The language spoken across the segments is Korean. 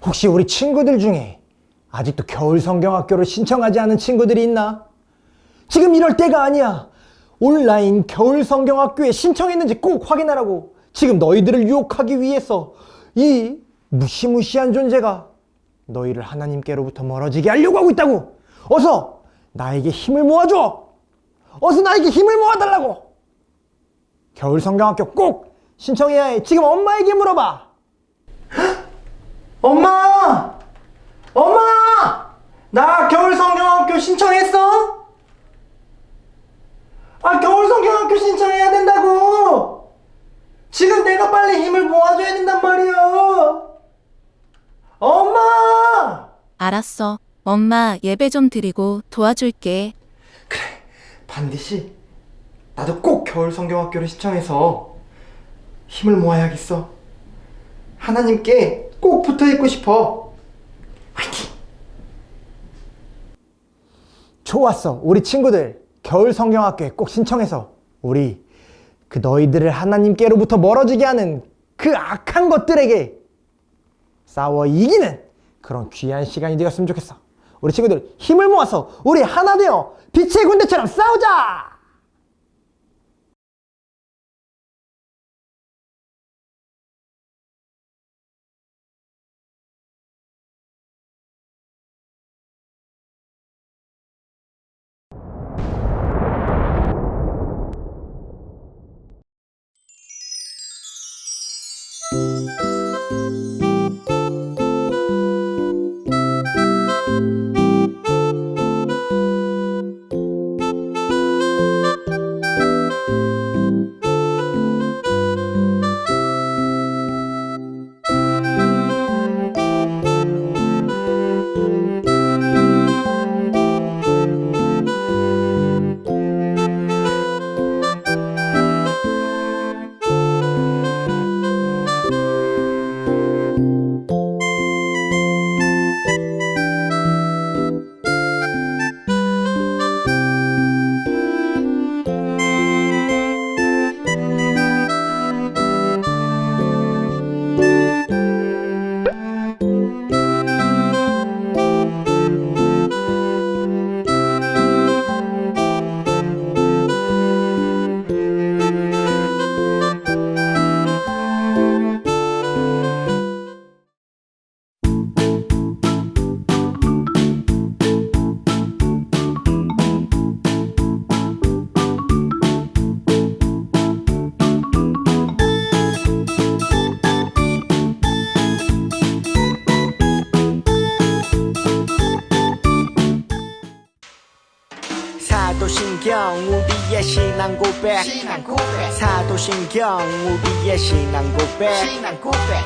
혹시 우리 친구들 중에 아직도 겨울 성경학교를 신청하지 않은 친구들이 있나? 지금 이럴 때가 아니야. 온라인 겨울 성경학교에 신청했는지 꼭 확인하라고. 지금 너희들을 유혹하기 위해서 이 무시무시한 존재가 너희를 하나님께로부터 멀어지게 하려고 하고 있다고. 어서 나에게 힘을 모아줘. 어서 나에게 힘을 모아달라고. 겨울 성경학교 꼭 신청해야 해. 지금 엄마에게 물어봐. 엄마! 엄마! 나 겨울 성경학교 신청했어? 겨울 성경학교 신청해야 된다고! 지금 내가 빨리 힘을 모아줘야 된단 말이야! 엄마! 알았어. 엄마 예배 좀 드리고 도와줄게. 그래, 반드시 나도 꼭 겨울 성경학교를 신청해서 힘을 모아야겠어. 하나님께 꼭 붙어있고 싶어. 화이팅! 좋았어. 우리 친구들 겨울 성경학교에 꼭 신청해서 우리 그 너희들을 하나님께로부터 멀어지게 하는 그 악한 것들에게 싸워 이기는 그런 귀한 시간이 되었으면 좋겠어. 우리 친구들 힘을 모아서 우리 하나 되어 빛의 군대처럼 싸우자! 사도신경 우리의 신앙 고백 사도신경 우리의 신앙 고백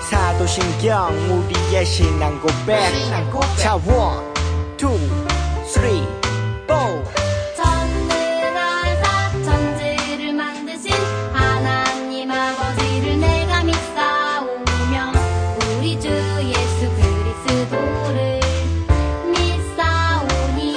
사도신경 우리의 신앙 고백 자 1, 2, 3, 4 전능하사 천지를 만드신 하나님 아버지를 내가 믿사오며 우리 주 예수 그리스도를 믿사오니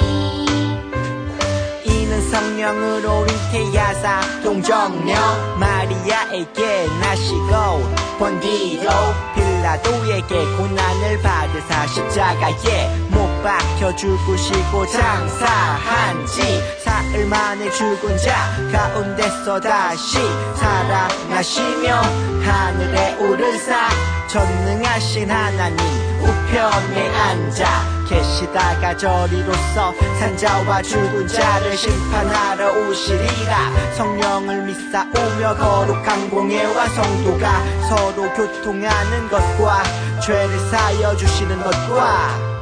이는 성령으로 잉태하사 동정녀 마리아에게 나시고 본디로 빌라도에게 고난을 받으사 십자가에 못 박혀 죽으시고 장사한 지 사흘 만에 죽은 자 가운데서 다시 살아나시며 하늘에 오르사 전능하신 하나님 우편에 앉아 계시다가 저리로서 산자와 죽은 자를 심판하러 오시리라. 성령을 믿사오며 거룩한 공예와 성도가 서로 교통하는 것과 죄를 사여 주시는 것과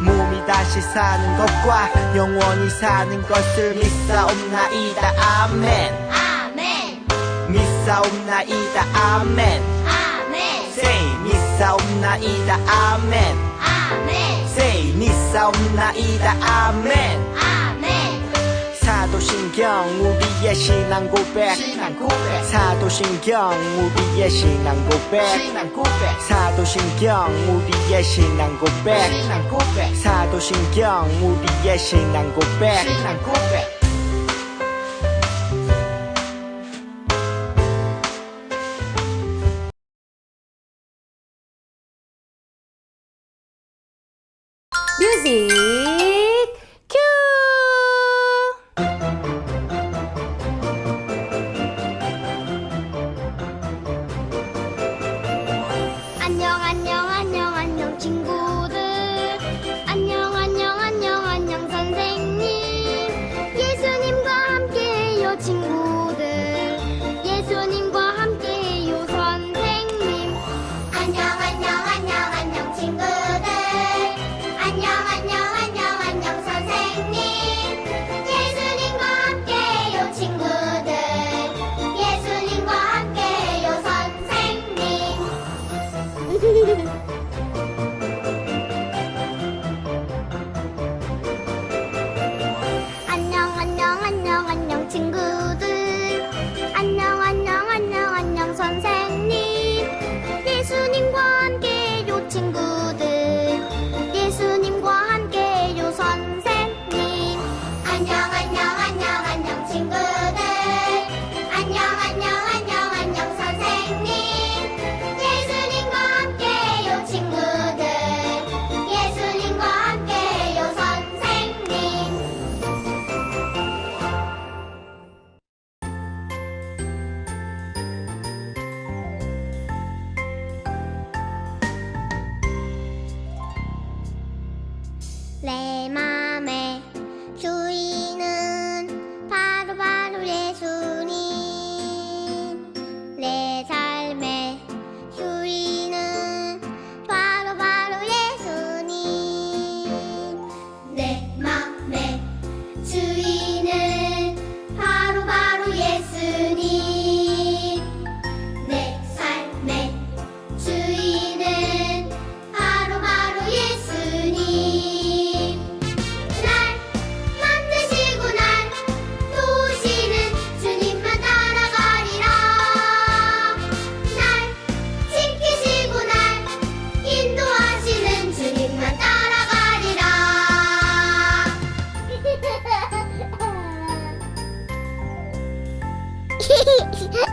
몸이 다시 사는 것과 영원히 사는 것을 믿사옵나이다. 아멘. 아멘 믿사옵나이다. 아멘. 아멘 Say 믿사옵나이다. 아멘. 아멘 Say 믿사옵나이다. 아멘. 아멘 사도신경 우리의 신앙 고백 사도신경 우리의 신앙 고백 사도신경 우리의 신앙 고백 사도신경 우리의 신앙 고백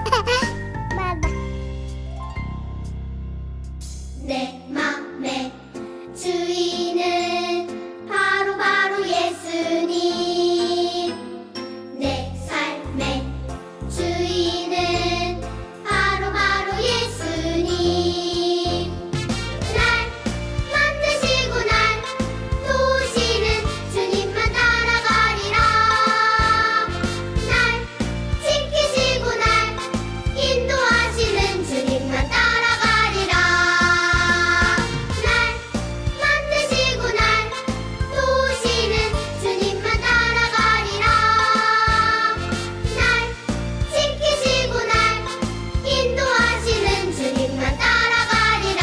봐봐. 내 맘의 주인은 바로 예수님. 내 삶의 주인은 바로 예수님. 날 만드시고 날 도우시는 주님만 따라가리라. 날 지키시고 날 인도하시는 주님만 따라가리라. 날 만드시고 날 도우시는 주님만 따라가리라. 날 지키시고 날 인도하시는 주님만 따라가리라.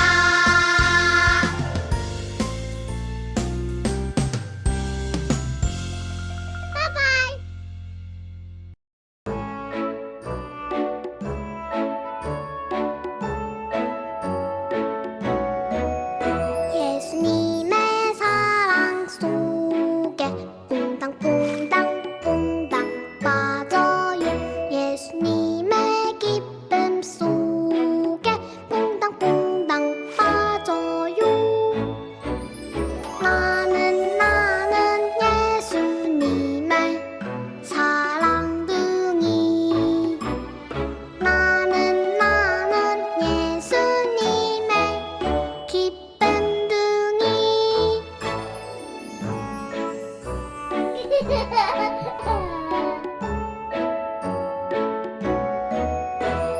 바이바이. 예수님의 사랑 속에 퐁당퐁당 퐁당 빠져요. 예수님의 기쁨 속에 퐁당퐁당 빠져요. 나는 예수님의 사랑둥이. 나는 예수님의 기쁨둥이.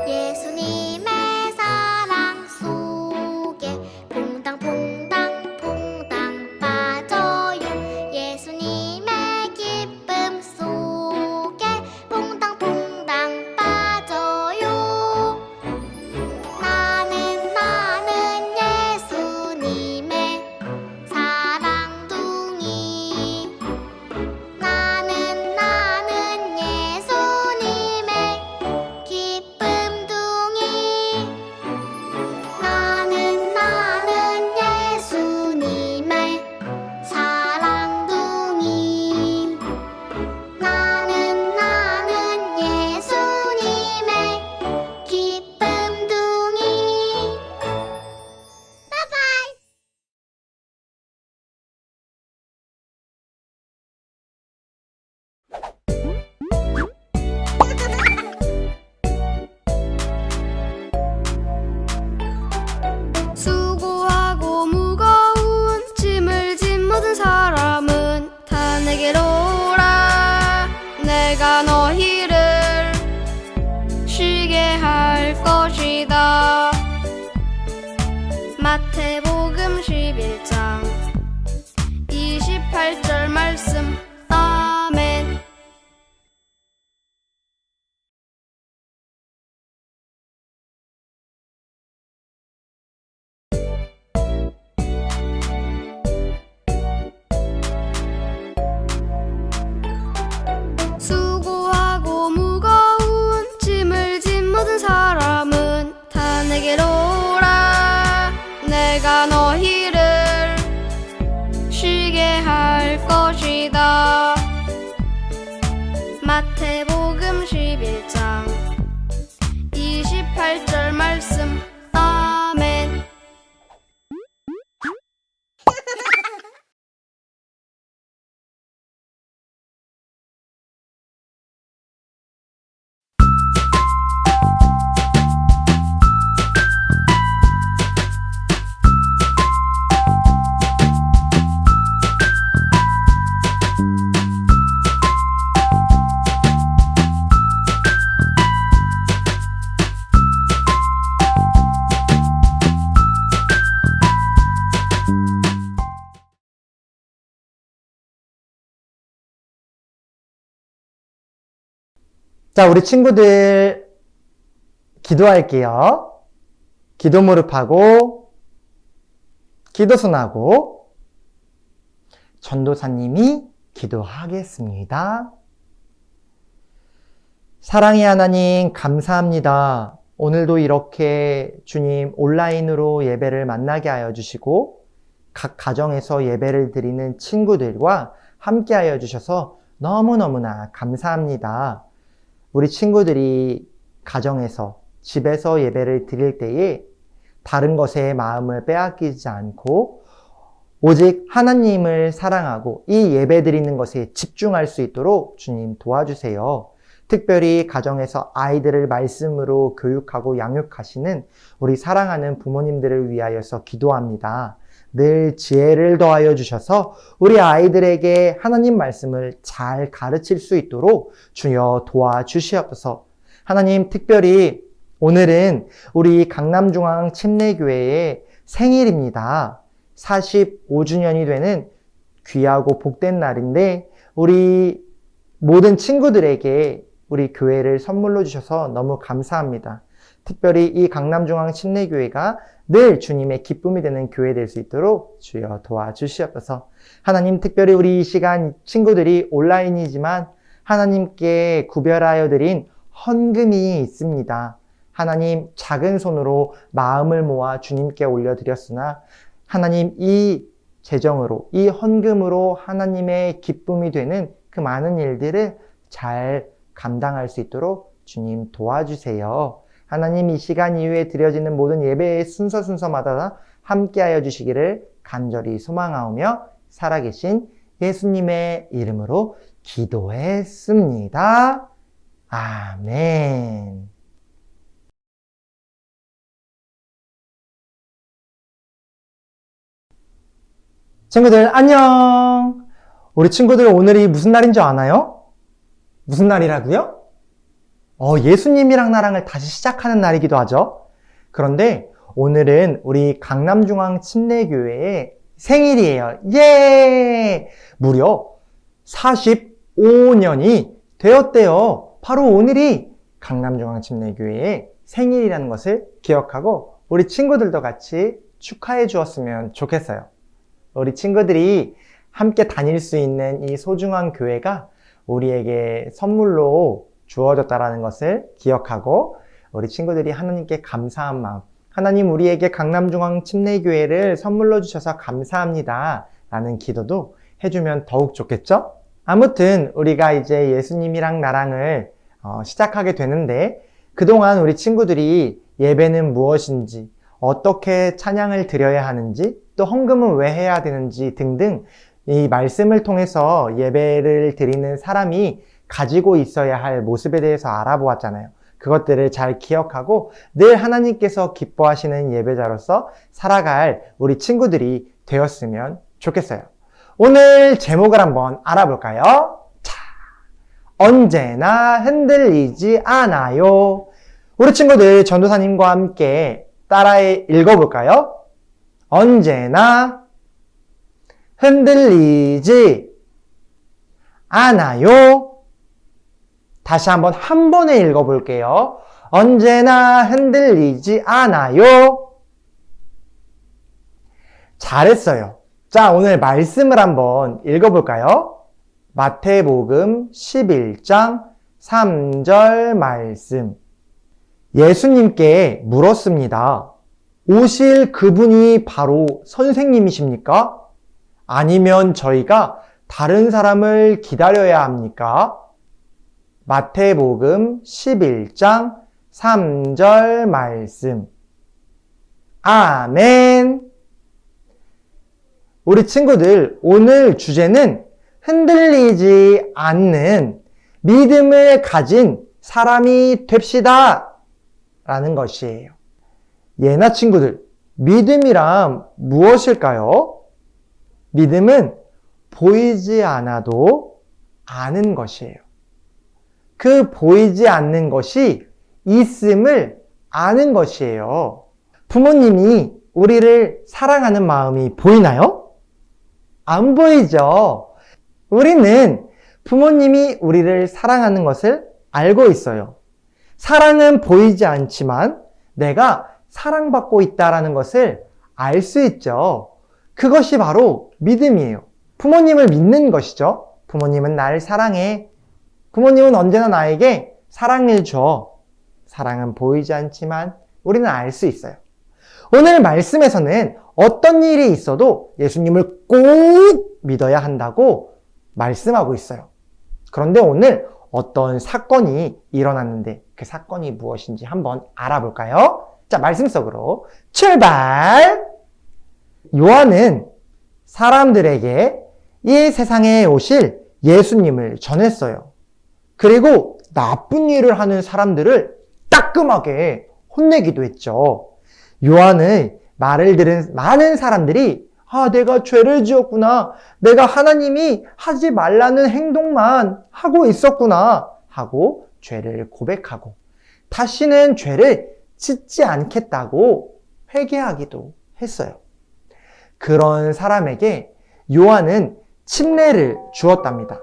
예수님의 사랑 속에 퐁당퐁당 퐁당 빠져요. 예수님의 기쁨 속에 퐁당퐁당 빠져요. 나는 예수님의 사랑둥이. 나는 예수님의 기쁨둥이. 나는 예수님의 사랑둥이. 나는 예수님의 기쁨둥이. 바이바이. 수고하고 무거운 짐을 진 모든 사람은 다 내게로 오라. 내가 너희를 쉬게 할 것이다. 마태복음 11장 28절 말씀. 아멘. 수고하고 무거운 짐을 진 모든 사람은 다 내게로 오라. 내가 너희를 쉬게 할 것이다. 마태복음 11장 28절 말씀. 아멘. 자, 우리 친구들 기도할게요. 기도 무릎하고 기도손하고 전도사님이 기도하겠습니다. 사랑의 하나님, 감사합니다. 오늘도 이렇게 주님 온라인으로 예배를 만나게 하여 주시고 각 가정에서 예배를 드리는 친구들과 함께 하여 주셔서 너무너무나 감사합니다. 우리 친구들이 가정에서, 집에서 예배를 드릴 때에 다른 것에 마음을 빼앗기지 않고 오직 하나님을 사랑하고 이 예배 드리는 것에 집중할 수 있도록 주님 도와주세요. 특별히 가정에서 아이들을 말씀으로 교육하고 양육하시는 우리 사랑하는 부모님들을 위하여서 기도합니다. 늘 지혜를 더하여 주셔서 우리 아이들에게 하나님 말씀을 잘 가르칠 수 있도록 주여 도와주시옵소서. 하나님, 특별히 오늘은 우리 강남중앙 침례교회의 생일입니다. 45주년이 되는 귀하고 복된 날인데 우리 모든 친구들에게 우리 교회를 선물로 주셔서 너무 감사합니다. 특별히 이 강남중앙 침례교회가 늘 주님의 기쁨이 되는 교회 될 수 있도록 주여 도와주시옵소서. 하나님, 특별히 우리 이 시간 친구들이 온라인이지만 하나님께 구별하여 드린 헌금이 있습니다. 하나님, 작은 손으로 마음을 모아 주님께 올려드렸으나 하나님, 이 재정으로, 이 헌금으로 하나님의 기쁨이 되는 그 많은 일들을 잘 감당할 수 있도록 주님 도와주세요. 하나님, 이 시간 이후에 드려지는 모든 예배의 순서마다 함께하여 주시기를 간절히 소망하오며 살아계신 예수님의 이름으로 기도했습니다. 아멘. 친구들 안녕. 우리 친구들 오늘이 무슨 날인 줄 아나요? 무슨 날이라고요? 예수님이랑 나랑을 다시 시작하는 날이기도 하죠. 그런데 오늘은 우리 강남중앙 침례교회의 생일이에요. 예! 무려 45년이 되었대요. 바로 오늘이 강남중앙 침례교회의 생일이라는 것을 기억하고 우리 친구들도 같이 축하해 주었으면 좋겠어요. 우리 친구들이 함께 다닐 수 있는 이 소중한 교회가 우리에게 선물로 주어졌다는 것을 기억하고 우리 친구들이 하나님께 감사한 마음, 하나님 우리에게 강남중앙 침례교회를 선물로 주셔서 감사합니다 라는 기도도 해주면 더욱 좋겠죠? 아무튼 우리가 이제 예수님이랑 나랑을 시작하게 되는데 그동안 우리 친구들이 예배는 무엇인지, 어떻게 찬양을 드려야 하는지, 또 헌금은 왜 해야 되는지 등등 이 말씀을 통해서 예배를 드리는 사람이 가지고 있어야 할 모습에 대해서 알아보았잖아요. 그것들을 잘 기억하고 늘 하나님께서 기뻐하시는 예배자로서 살아갈 우리 친구들이 되었으면 좋겠어요. 오늘 제목을 한번 알아볼까요? 자, 언제나 흔들리지 않아요. 우리 친구들 전도사님과 함께 따라해 읽어볼까요? 언제나 흔들리지 않아요. 다시 한번 한 번에 읽어볼게요. 언제나 흔들리지 않아요. 잘했어요. 자, 오늘 말씀을 한번 읽어볼까요? 마태복음 11장 3절 말씀. 예수님께 물었습니다. 오실 그분이 바로 선생님이십니까? 아니면 저희가 다른 사람을 기다려야 합니까? 마태복음 11장 3절 말씀. 아멘. 우리 친구들, 오늘 주제는 흔들리지 않는 믿음을 가진 사람이 됩시다 라는 것이에요. 예나 친구들, 믿음이란 무엇일까요? 믿음은 보이지 않아도 아는 것이에요. 그 보이지 않는 것이 있음을 아는 것이에요. 부모님이 우리를 사랑하는 마음이 보이나요? 안 보이죠? 우리는 부모님이 우리를 사랑하는 것을 알고 있어요. 사랑은 보이지 않지만 내가 사랑받고 있다는 것을 알 수 있죠. 그것이 바로 믿음이에요. 부모님을 믿는 것이죠. 부모님은 나를 사랑해. 부모님은 언제나 나에게 사랑을 줘. 사랑은 보이지 않지만 우리는 알 수 있어요. 오늘 말씀에서는 어떤 일이 있어도 예수님을 꼭 믿어야 한다고 말씀하고 있어요. 그런데 오늘 어떤 사건이 일어났는데 그 사건이 무엇인지 한번 알아볼까요? 자, 말씀 속으로 출발! 요한은 사람들에게 이 세상에 오실 예수님을 전했어요. 그리고 나쁜 일을 하는 사람들을 따끔하게 혼내기도 했죠. 요한의 말을 들은 많은 사람들이 내가 죄를 지었구나. 내가 하나님이 하지 말라는 행동만 하고 있었구나 하고 죄를 고백하고 다시는 죄를 짓지 않겠다고 회개하기도 했어요. 그런 사람에게 요한은 침례를 주었답니다.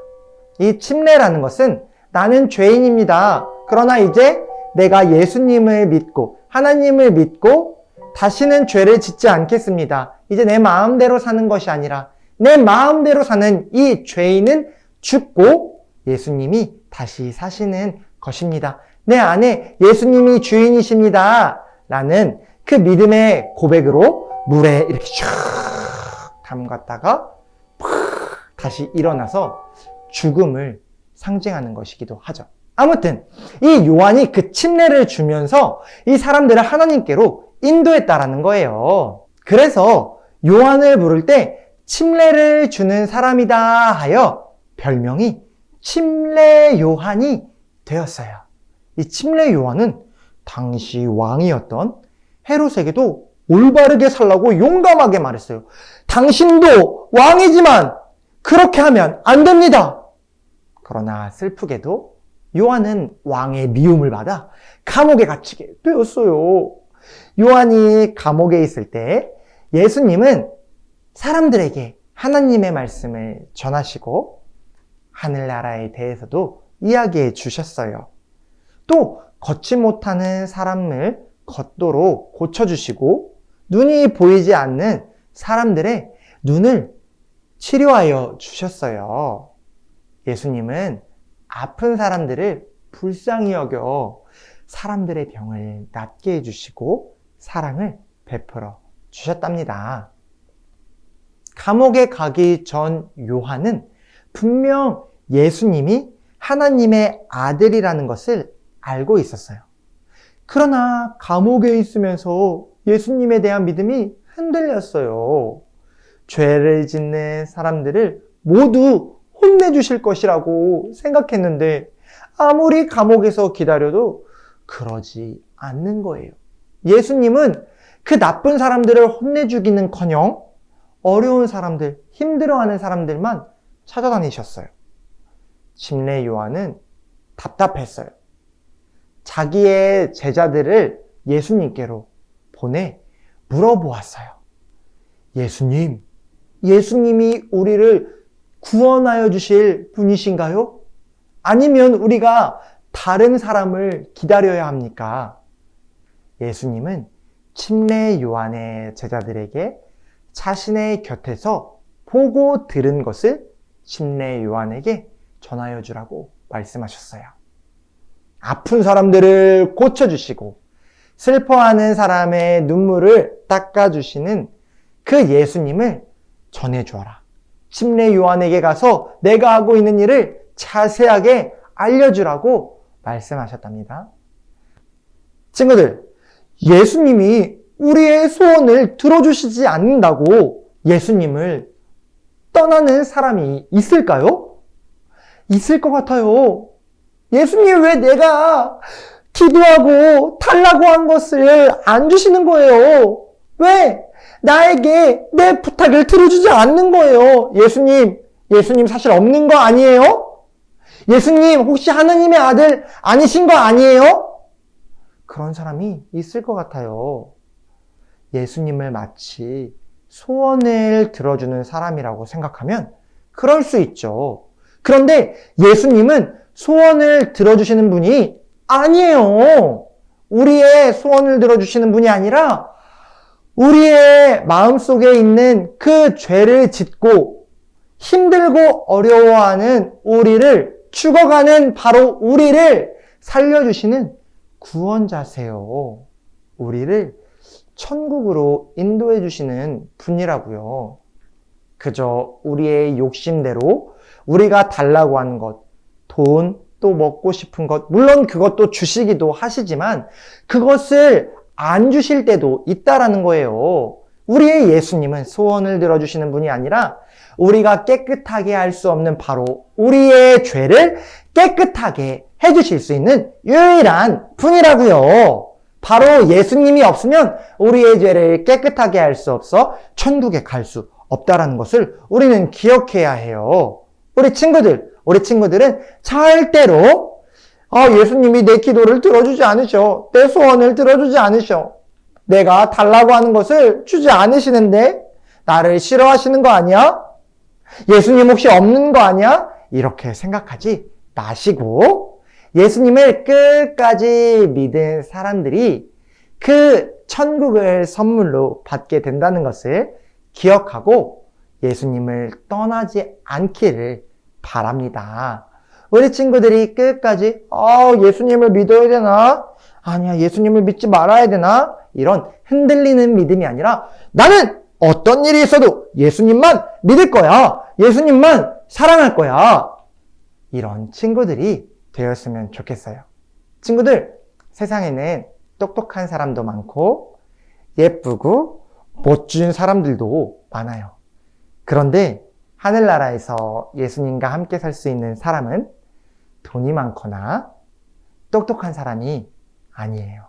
이 침례라는 것은 나는 죄인입니다. 그러나 이제 내가 예수님을 믿고 하나님을 믿고 다시는 죄를 짓지 않겠습니다. 이제 내 마음대로 사는 것이 아니라 내 마음대로 사는 이 죄인은 죽고 예수님이 다시 사시는 것입니다. 내 안에 예수님이 주인이십니다. 라는 그 믿음의 고백으로 물에 이렇게 쫙 담갔다가 다시 일어나서 죽음을 상징하는 것이기도 하죠. 아무튼 이 요한이 그 침례를 주면서 이 사람들을 하나님께로 인도했다라는 거예요. 그래서 요한을 부를 때 침례를 주는 사람이다 하여 별명이 침례 요한이 되었어요. 이 침례 요한은 당시 왕이었던 헤롯에게도 올바르게 살라고 용감하게 말했어요. 당신도 왕이지만 그렇게 하면 안 됩니다. 그러나 슬프게도 요한은 왕의 미움을 받아 감옥에 갇히게 되었어요. 요한이 감옥에 있을 때 예수님은 사람들에게 하나님의 말씀을 전하시고 하늘나라에 대해서도 이야기해 주셨어요. 또 걷지 못하는 사람을 걷도록 고쳐주시고 눈이 보이지 않는 사람들의 눈을 치료하여 주셨어요. 예수님은 아픈 사람들을 불쌍히 여겨 사람들의 병을 낫게 해주시고 사랑을 베풀어 주셨답니다. 감옥에 가기 전 요한은 분명 예수님이 하나님의 아들이라는 것을 알고 있었어요. 그러나 감옥에 있으면서 예수님에 대한 믿음이 흔들렸어요. 죄를 짓는 사람들을 모두 혼내주실 것이라고 생각했는데 아무리 감옥에서 기다려도 그러지 않는 거예요. 예수님은 그 나쁜 사람들을 혼내주기는커녕 어려운 사람들, 힘들어하는 사람들만 찾아다니셨어요. 침례 요한은 답답했어요. 자기의 제자들을 예수님께로 보내 물어보았어요. 예수님이 우리를 구원하여 주실 분이신가요? 아니면 우리가 다른 사람을 기다려야 합니까? 예수님은 침례 요한의 제자들에게 자신의 곁에서 보고 들은 것을 침례 요한에게 전하여 주라고 말씀하셨어요. 아픈 사람들을 고쳐주시고 슬퍼하는 사람의 눈물을 닦아주시는 그 예수님을 전해주어라. 침례 요한에게 가서 내가 하고 있는 일을 자세하게 알려주라고 말씀하셨답니다. 친구들, 예수님이 우리의 소원을 들어주시지 않는다고 예수님을 떠나는 사람이 있을까요? 있을 것 같아요. 예수님, 왜 내가 기도하고 달라고 한 것을 안 주시는 거예요? 왜 나에게 내 부탁을 들어주지 않는 거예요? 예수님 사실 없는 거 아니에요? 예수님 혹시 하나님의 아들 아니신 거 아니에요? 그런 사람이 있을 것 같아요. 예수님을 마치 소원을 들어주는 사람이라고 생각하면 그럴 수 있죠. 그런데 예수님은 소원을 들어주시는 분이 아니에요. 우리의 소원을 들어주시는 분이 아니라 우리의 마음속에 있는 그 죄를 짓고 힘들고 어려워하는 우리를, 죽어가는 바로 우리를 살려주시는 구원자세요. 우리를 천국으로 인도해 주시는 분이라고요. 그저 우리의 욕심대로 우리가 달라고 하는 것, 돈, 또 먹고 싶은 것, 물론 그것도 주시기도 하시지만 그것을 안 주실 때도 있다라는 거예요. 우리의 예수님은 소원을 들어주시는 분이 아니라 우리가 깨끗하게 할 수 없는 바로 우리의 죄를 깨끗하게 해주실 수 있는 유일한 분이라고요. 바로 예수님이 없으면 우리의 죄를 깨끗하게 할 수 없어 천국에 갈 수 없다라는 것을 우리는 기억해야 해요. 우리 친구들은 절대로 예수님이 내 기도를 들어주지 않으셔. 내 소원을 들어주지 않으셔. 내가 달라고 하는 것을 주지 않으시는데 나를 싫어하시는 거 아니야? 예수님 혹시 없는 거 아니야? 이렇게 생각하지 마시고 예수님을 끝까지 믿은 사람들이 그 천국을 선물로 받게 된다는 것을 기억하고 예수님을 떠나지 않기를 바랍니다. 우리 친구들이 끝까지 예수님을 믿어야 되나? 아니야, 예수님을 믿지 말아야 되나? 이런 흔들리는 믿음이 아니라 나는 어떤 일이 있어도 예수님만 믿을 거야. 예수님만 사랑할 거야. 이런 친구들이 되었으면 좋겠어요. 친구들, 세상에는 똑똑한 사람도 많고 예쁘고 멋진 사람들도 많아요. 그런데 하늘나라에서 예수님과 함께 살 수 있는 사람은 돈이 많거나 똑똑한 사람이 아니에요.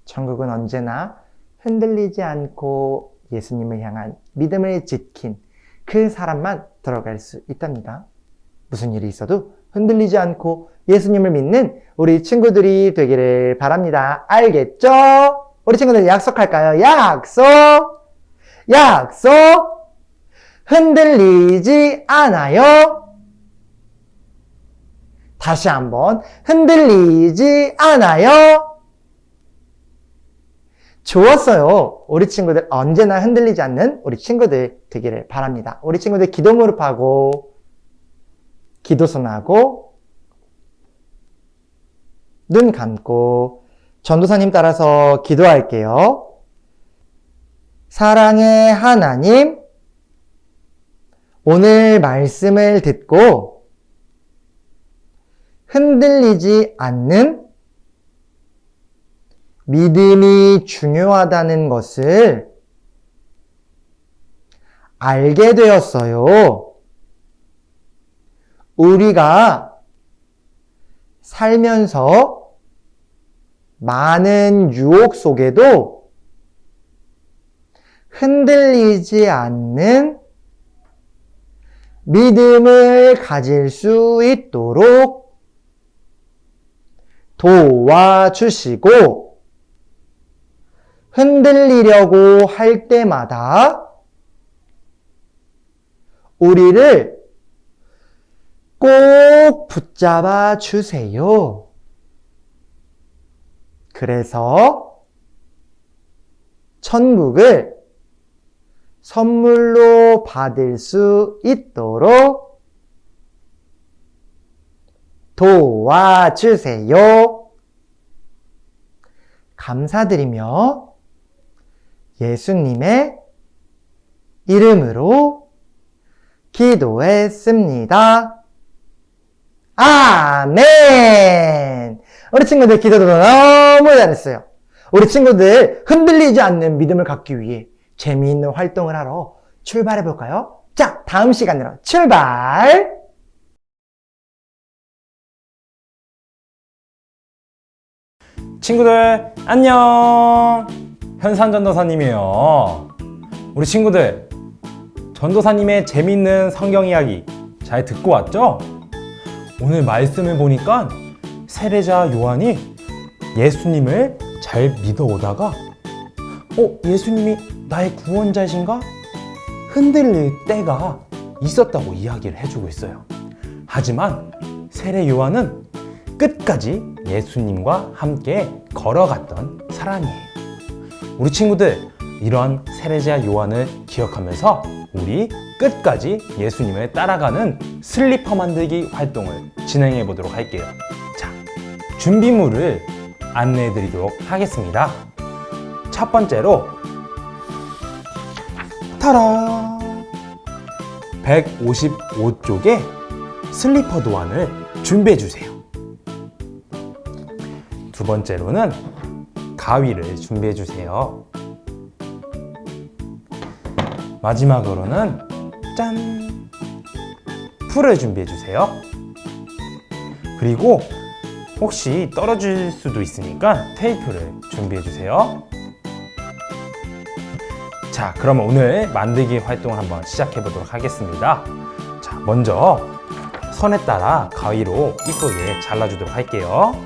천국은 언제나 흔들리지 않고 예수님을 향한 믿음을 지킨 그 사람만 들어갈 수 있답니다. 무슨 일이 있어도 흔들리지 않고 예수님을 믿는 우리 친구들이 되기를 바랍니다. 알겠죠? 우리 친구들 약속할까요? 약속! 흔들리지 않아요. 다시 한번 흔들리지 않아요. 좋았어요. 우리 친구들 언제나 흔들리지 않는 우리 친구들 되기를 바랍니다. 우리 친구들 기도 무릎하고 기도손하고 눈 감고 전도사님 따라서 기도할게요. 사랑의 하나님, 오늘 말씀을 듣고 흔들리지 않는 믿음이 중요하다는 것을 알게 되었어요. 우리가 살면서 많은 유혹 속에도 흔들리지 않는 믿음을 가질 수 있도록 도와주시고 흔들리려고 할 때마다 우리를 꼭 붙잡아 주세요. 그래서 천국을 선물로 받을 수 있도록 도와주세요. 감사드리며 예수님의 이름으로 기도했습니다. 아멘! 우리 친구들 기도도 너무 잘했어요. 우리 친구들 흔들리지 않는 믿음을 갖기 위해 재미있는 활동을 하러 출발해 볼까요? 자, 다음 시간으로 출발! 친구들 안녕, 현산 전도사님이에요. 우리 친구들 전도사님의 재미있는 성경 이야기 잘 듣고 왔죠? 오늘 말씀을 보니까 세례자 요한이 예수님을 잘 믿어오다가 예수님이 나의 구원자이신가? 흔들릴 때가 있었다고 이야기를 해주고 있어요. 하지만 세례 요한은 끝까지 예수님과 함께 걸어갔던 사람이에요. 우리 친구들, 이런 세례자 요한을 기억하면서 우리 끝까지 예수님을 따라가는 슬리퍼 만들기 활동을 진행해 보도록 할게요. 자, 준비물을 안내해 드리도록 하겠습니다. 첫 번째로 타라! 155쪽의 슬리퍼 도안을 준비해 주세요. 두 번째로는 가위를 준비해 주세요. 마지막으로는 짠! 풀을 준비해 주세요. 그리고 혹시 떨어질 수도 있으니까 테이프를 준비해 주세요. 자, 그러면 오늘 만들기 활동을 한번 시작해 보도록 하겠습니다. 자, 먼저 선에 따라 가위로 이쁘게 잘라주도록 할게요.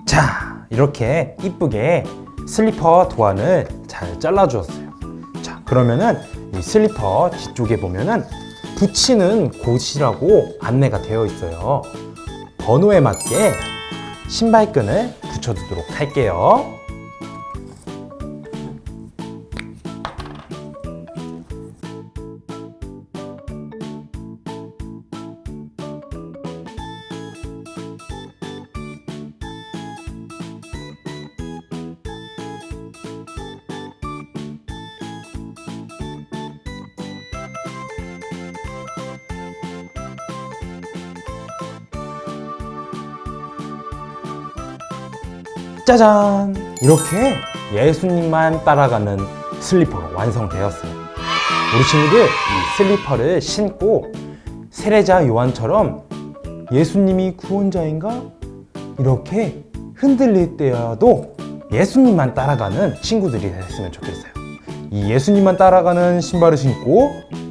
자, 이렇게 이쁘게 슬리퍼 도안을 잘 잘라 주었어요. 자, 그러면은 이 슬리퍼 뒤쪽에 보면은 붙이는 곳이라고 안내가 되어 있어요. 번호에 맞게 신발끈을 붙여두도록 할게요. 짜잔! 이렇게 예수님만 따라가는 슬리퍼가 완성되었어요. 우리 친구들 이 슬리퍼를 신고 세례자 요한처럼 예수님이 구원자인가? 이렇게 흔들릴 때라도 예수님만 따라가는 친구들이 됐으면 좋겠어요. 이 예수님만 따라가는 신발을 신고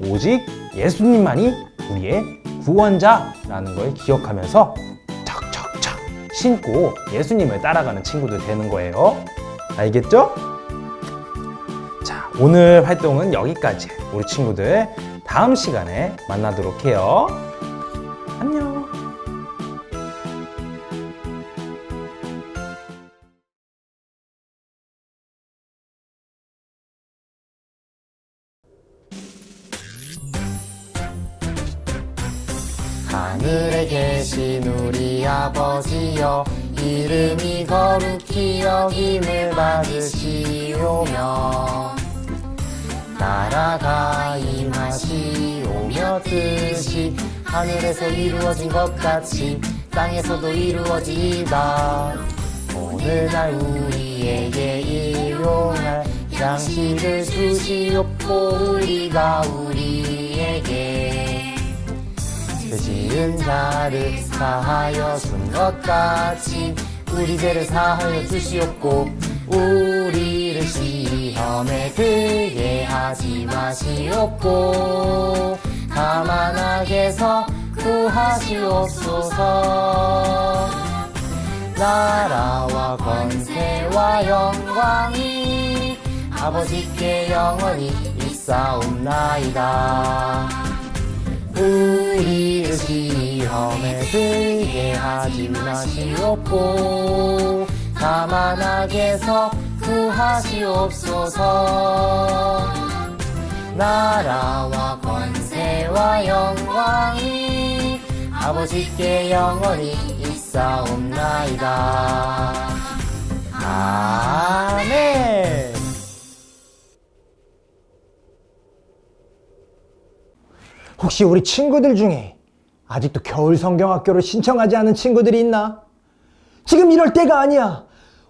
오직 예수님만이 우리의 구원자라는 걸 기억하면서 척척척 신고 예수님을 따라가는 친구들 되는 거예요. 알겠죠? 자, 오늘 활동은 여기까지. 우리 친구들 다음 시간에 만나도록 해요. 안녕. 하늘에 계신 우리 아버지여, 이름이 거룩히 여김을 받으시오며, 나라가 임하시오며, 뜻이 하늘에서 이루어진 것 같이 땅에서도 이루어지이다. 오늘날 우리에게 일용할 양식을 주시옵고, 우리가 우리에게 죄 지은 자를 사하여 준 것 같이 우리 죄를 사하여 주시옵고, 우리를 시험에 들게 하지 마시옵고, 다만 악에서 구하시옵소서. 나라와 권세와 영광이 아버지께 영원히 있사옵나이다. 우리를 시험에 들게 하지 마시옵고, 다만 악에서 구하시옵소서. 나라와 권세와 영광이 아버지께 영원히 있사옵나이다. 아멘. 혹시 우리 친구들 중에 아직도 겨울 성경학교를 신청하지 않은 친구들이 있나? 지금 이럴 때가 아니야.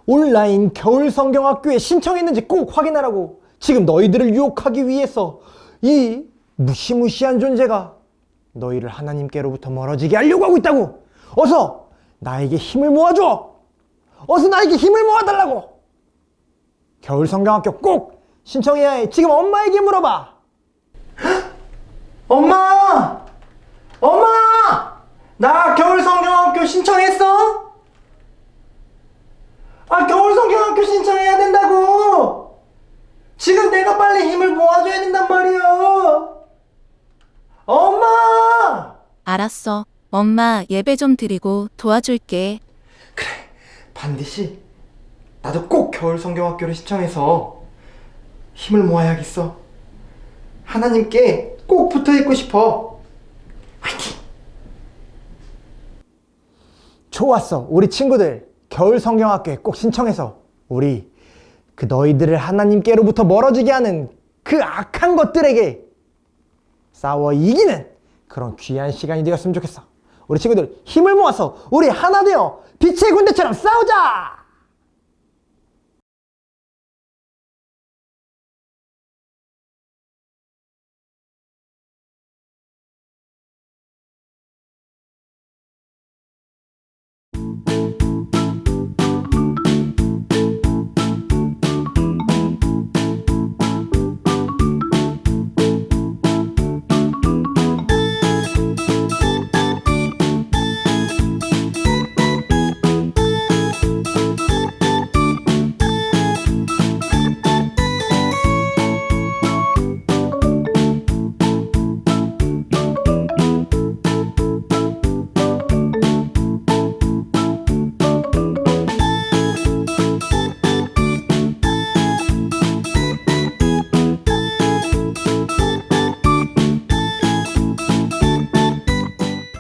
온라인 겨울 성경학교에 신청했는지 꼭 확인하라고. 지금 너희들을 유혹하기 위해서 이 무시무시한 존재가 너희를 하나님께로부터 멀어지게 하려고 하고 있다고. 어서 나에게 힘을 모아줘. 어서 나에게 힘을 모아달라고. 겨울 성경학교 꼭 신청해야 해. 지금 엄마에게 물어봐. 엄마! 엄마! 나 겨울 성경학교 신청했어? 아, 겨울 성경학교 신청해야 된다고! 지금 내가 빨리 힘을 모아줘야 된단 말이야! 엄마! 알았어. 엄마 예배 좀 드리고 도와줄게. 그래, 반드시 나도 꼭 겨울 성경학교를 신청해서 힘을 모아야겠어. 하나님께 꼭 붙어 있고 싶어. 화이팅! 좋았어. 우리 친구들 겨울 성경학교에 꼭 신청해서 우리 그 너희들을 하나님께로부터 멀어지게 하는 그 악한 것들에게 싸워 이기는 그런 귀한 시간이 되었으면 좋겠어. 우리 친구들 힘을 모아서 우리 하나 되어 빛의 군대처럼 싸우자!